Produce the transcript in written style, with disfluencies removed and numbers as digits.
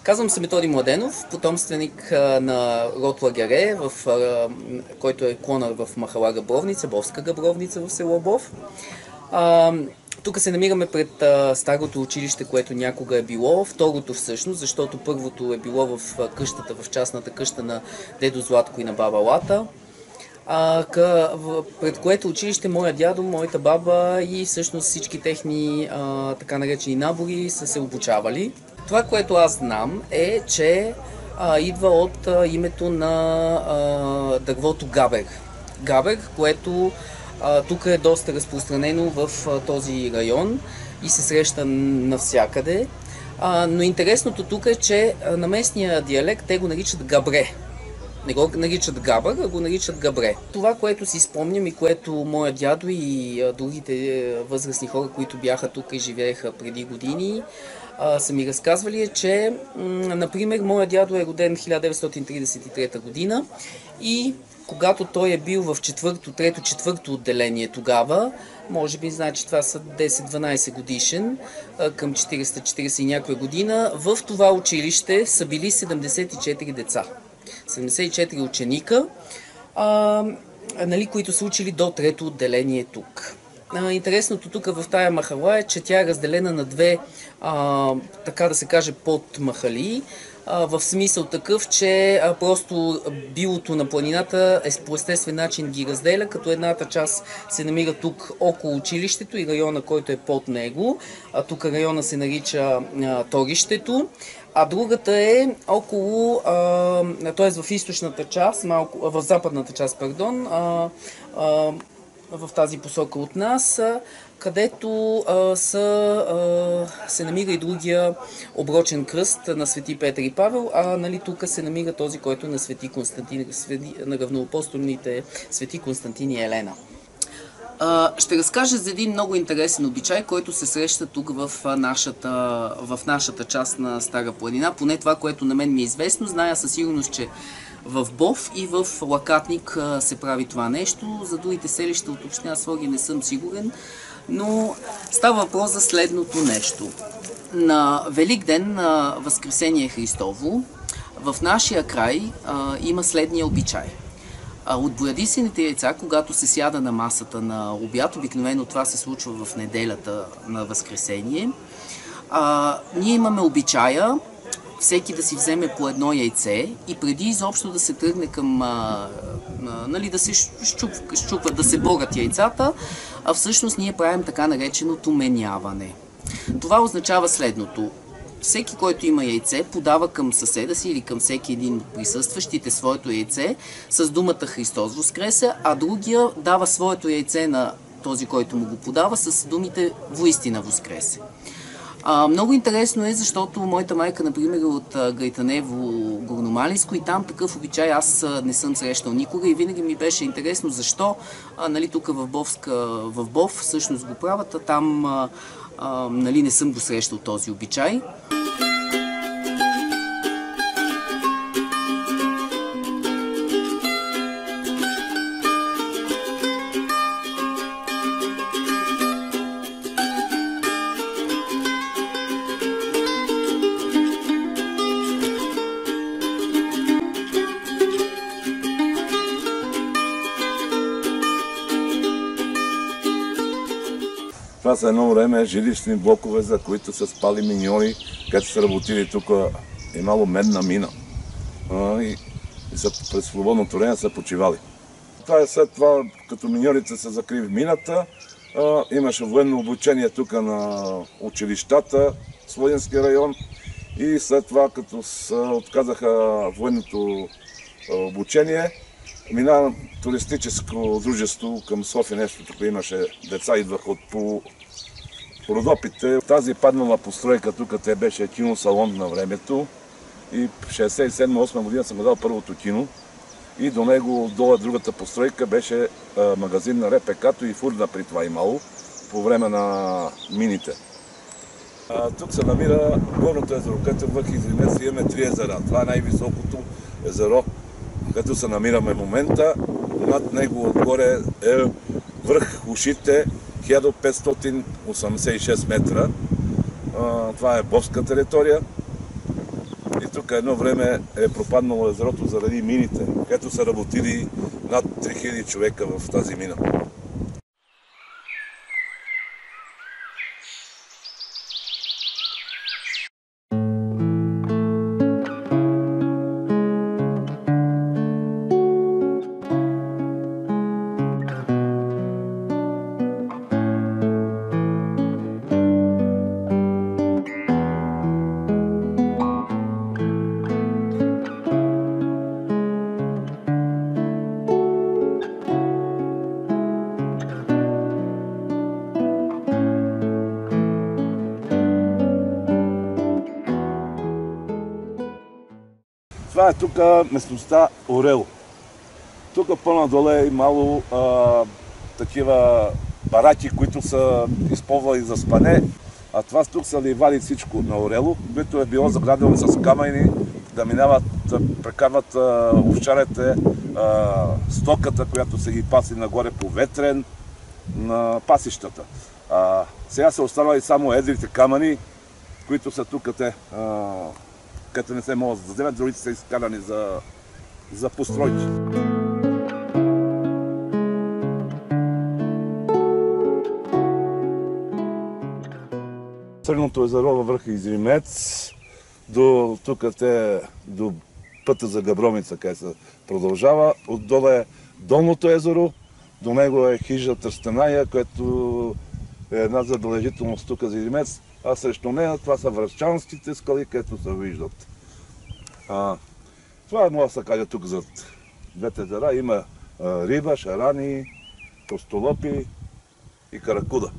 Казвам се Методи Младенов, потомственик на род Лагере, който е клонър в махала Габровница, Бовска Габровница в село Бов. Тук се намираме пред старото училище, което някога е било, второто всъщност, защото първото е било в къщата, в частната къща на дедо Златко и на баба Лата. Пред което училище моя дядо, моята баба и всъщност всички техни така наречени набори са се обучавали. Това, което аз знам е, че идва от името на дървото габер. Габер, което тук е доста разпространено в този район и се среща навсякъде. Но интересното тук е, че на местния диалект те го наричат габре. Не го наричат габър, а го наричат габре. Това, което си спомням и което моя дядо и другите възрастни хора, които бяха тук и живееха преди години, са ми разказвали е, че, например, моя дядо е роден 1933 година и когато той е бил в трето-четвърто отделение тогава, може би, значи това са 10-12 годишен, към 40 и някоя година, в това училище са били 74 деца. 74 ученика, които са учили до трето отделение тук. Интересното тук в тая махала е, че тя е разделена на две, така да се каже, подмахали, в смисъл такъв, че просто билото на планината по естествен начин ги разделя, като едната част се намира тук около училището и района, който е под него. Тук района се нарича Торището, а другата е около, т.е. в източната част, в западната част, пардон, в тази посока от нас, където се намира и другия оброчен кръст на свети Петър и Павел, а тук се намира този, който е на свети Константин, на равноапостолните свети Константин и Елена. Ще разкажа за един много интересен обичай, който се среща тук в нашата част на Стара планина, поне това, което на мен ми е известно. Зная със сигурност, че в Бов и в Лакатник се прави това нещо. За другите селища от община Своге не съм сигурен, но става въпрос за следното нещо. На Велик ден, на Възкресение Христово, в нашия край има следния обичай. От боядисаните яйца, когато се сяда на масата на обяд, обикновено това се случва в неделята на Възкресение, ние имаме обичая всеки да си вземе по едно яйце и преди изобщо да се тръгне към, да се щупват, да се борят яйцата, всъщност ние правим така нареченото меняване. Това означава следното. Всеки, който има яйце, подава към съседа си или към всеки един от присъстващите своето яйце с думата Христос воскресе, а другия дава своето яйце на този, който му го подава, с думите Воистина воскресе. Много интересно е, защото моята майка, например, е от Гайтанево, Горномалийско, и там такъв обичай аз не съм срещал никога и винаги ми беше интересно защо тук в Бов всъщност го правят, а там не съм го срещал този обичай. Това са едно време жилищни блокове, за които са спали миньори, където са работили тук, имало медна мина. И през свободното време са почивали. Това е след това, като миньорите се закрили в мината, имаше военно обучение тук на училищата, Своенски район, и след това, като отказаха военното обучение, мина туристическо дружество към София, нещо тук имаше деца, идваха от по Родопите. Тази паднала постройка тук те беше киносалон на времето и в 67-8 година съм дал първото кино и до него долу другата постройка беше магазин на РПК-то и фурна при това имало по време на мините. Тук се намира горното езеро, където върх Изринец имаме 3 езера. Това е най-високото езеро, където се намираме в момента. Над него отгоре е върх Ушите, 1586 метра. Това е Бовска територия. И тук едно време е пропаднало езерото заради мините, където са работили над 3000 човека в тази мина. Това е тук местността Орело. Тук по-надолу е имало такива бараки, които са използвали за спане, а това тук са ливали всичко на Орело, което е било заградено с камъни, да минават, да прекарват овчарите стоката, която се ги паси нагоре по Ветрен, на пасищата. Сега са останали само едрите камъни, които са тук те, където не се могат да вземат, другите са изкарани за постройки. Средното езеро във връх Изримец, до тук до пътя за Габромица, къде се продължава. Отдолу е Долното езеро, до него е хижа Тръстеная, което е една забележителност тук за Изримец, а срещу нея това са Връчанските скали, където се виждат. Това може да се каже тук за двете езера. Има риба, шарани, тостолопи и каракуда.